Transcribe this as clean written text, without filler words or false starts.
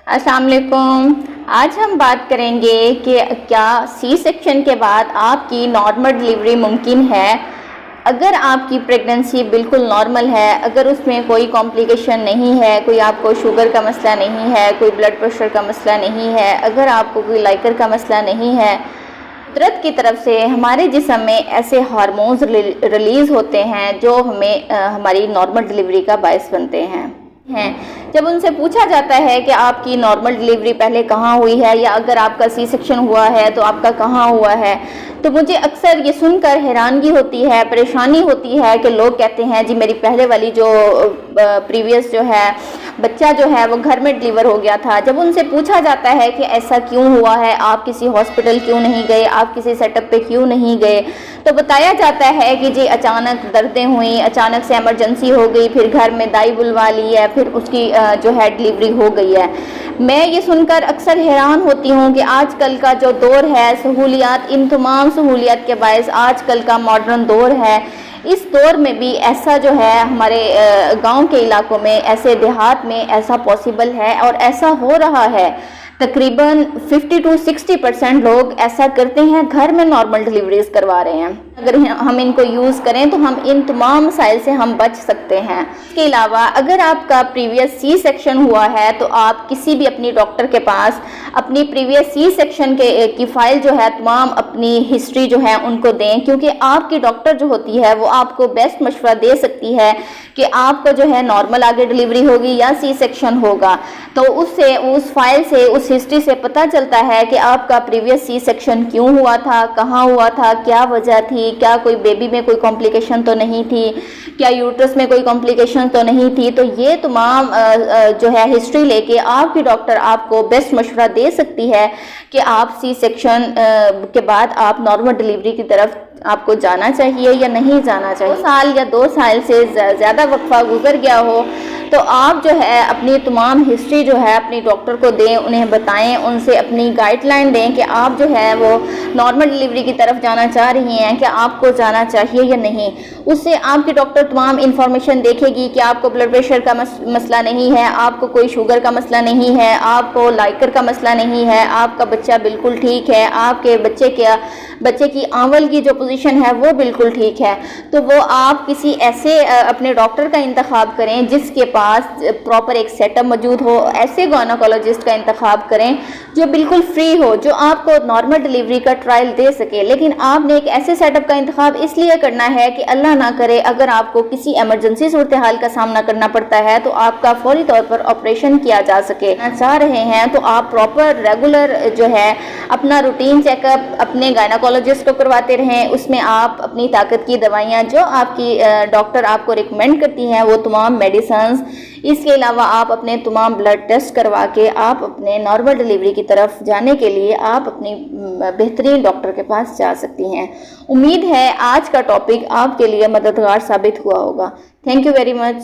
अस्सलाम वालेकुम। आज हम बात करेंगे कि क्या सी सेक्शन के बाद आपकी नॉर्मल डिलीवरी मुमकिन है। अगर आपकी प्रेगनेंसी बिल्कुल नॉर्मल है, अगर उसमें कोई कॉम्प्लिकेशन नहीं है, कोई आपको शुगर का मसला नहीं है, कोई ब्लड प्रेशर का मसला नहीं है, अगर आपको कोई लाइकर का मसला नहीं है, कुदरत की तरफ से हमारे जिस्म में ऐसे हार्मोन्स रिलीज़ होते हैं जो हमें हमारी नॉर्मल डिलीवरी का बायस बनते हैं। जब उनसे पूछा जाता है कि आपकी नॉर्मल डिलीवरी पहले कहाँ हुई है या अगर आपका सी सेक्शन हुआ है तो आपका कहाँ हुआ है, तो मुझे अक्सर ये सुनकर हैरानगी होती है, परेशानी होती है कि लोग कहते हैं जी मेरी पहले वाली जो प्रीवियस जो है बच्चा जो है वो घर में डिलीवर हो गया था। जब उनसे पूछा जाता है कि ऐसा क्यों हुआ है, आप किसी हॉस्पिटल क्यों नहीं गए, आप किसी सेटअप पे क्यों नहीं गए, तो बताया जाता है कि जी अचानक दर्दें हुई, अचानक से इमरजेंसी हो गई, फिर घर में दाई बुलवा ली है, फिर उसकी जो है डिलीवरी हो गई है। मैं ये सुनकर अक्सर हैरान होती हूँ कि आजकल का जो दौर है सहूलियात, इन तमाम सहूलियात के बायस आजकल का मॉडर्न दौर है, इस दौर में भी ऐसा जो है हमारे गांव के इलाकों में, ऐसे देहात में ऐसा पॉसिबल है और ऐसा हो रहा है। तकरीबन 50 to 60% लोग ऐसा करते हैं, घर में नॉर्मल डिलीवरीज करवा रहे हैं। अगर हम इनको यूज़ करें तो हम इन तमाम मसाइल से हम बच सकते हैं। इसके अलावा अगर आपका प्रीवियस सी सेक्शन हुआ है तो आप किसी भी अपनी डॉक्टर के पास अपनी प्रीवियस सी सेक्शन की फ़ाइल जो है, तमाम अपनी हिस्ट्री जो है उनको दें, क्योंकि आपकी डॉक्टर जो होती है वो आपको बेस्ट मशवरा दे सकती है कि आपको जो है नॉर्मल आगे डिलीवरी होगी या सी सेक्शन होगा। तो उससे, उस फाइल से, उस हिस्ट्री से पता चलता है कि आपका प्रीवियस सी सेक्शन क्यों हुआ था, कहाँ हुआ था, क्या वजह थी, क्या कोई बेबी में कोई कॉम्प्लिकेशन तो नहीं थी, क्या यूट्रस में कोई कॉम्प्लिकेशन तो नहीं थी। तो ये तमाम जो है हिस्ट्री लेके आपकी डॉक्टर आपको बेस्ट मशवरा दे सकती है कि आप सी सेक्शन के बाद आप नॉर्मल डिलीवरी की तरफ आपको जाना चाहिए या नहीं जाना चाहिए। 2 साल या 2 साल से ज़्यादा वक्फा गुजर गया हो तो आप जो है अपनी तमाम हिस्ट्री जो है अपनी डॉक्टर को दें, उन्हें बताएं, उनसे अपनी गाइडलाइन दें कि आप जो है वो नॉर्मल डिलीवरी की तरफ जाना चाह रही हैं, कि आपको जाना चाहिए या नहीं। उससे आपकी डॉक्टर तमाम इंफॉर्मेशन देखेगी कि आपको ब्लड प्रेशर का मसला नहीं है, आपको कोई शुगर का मसला नहीं है, आपको लाइकर का मसला नहीं है, आपका बच्चा बिल्कुल ठीक है, आपके बच्चे की आंवल की जो पोजीशन है वो बिल्कुल ठीक है। तो वो आप किसी ऐसे अपने डॉक्टर का इंतखाब करें जिसके पास प्रॉपर एक सेटअप मौजूद हो। ऐसे गायनेकोलॉजिस्ट का इंतखाब करें जो बिल्कुल फ्री हो, जो आपको नॉर्मल डिलीवरी का ट्रायल दे सके। लेकिन आपने एक ऐसे सेटअप का इंतखाब इसलिए करना है कि अल्लाह ना करे अगर आपको किसी इमरजेंसी सूरत हाल का सामना करना पड़ता है तो आपका फौरी तौर पर ऑपरेशन किया जा सके। चाह रहे हैं तो आप प्रॉपर रेगुलर जो है अपना रूटीन चेकअप अपने गायनेकोलॉजिस्ट को करवाते रहें। उसमें आप अपनी ताकत की दवाइयाँ जो आपकी डॉक्टर आपको रिकमेंड करती हैं वो तमाम मेडिसिन, इसके अलावा आप अपने तमाम ब्लड टेस्ट करवा के आप अपने नॉर्मल डिलीवरी की तरफ जाने के लिए आप अपनी बेहतरीन डॉक्टर के पास जा सकती हैं। उम्मीद है आज का टॉपिक आपके लिए मददगार साबित हुआ होगा। Thank you very much.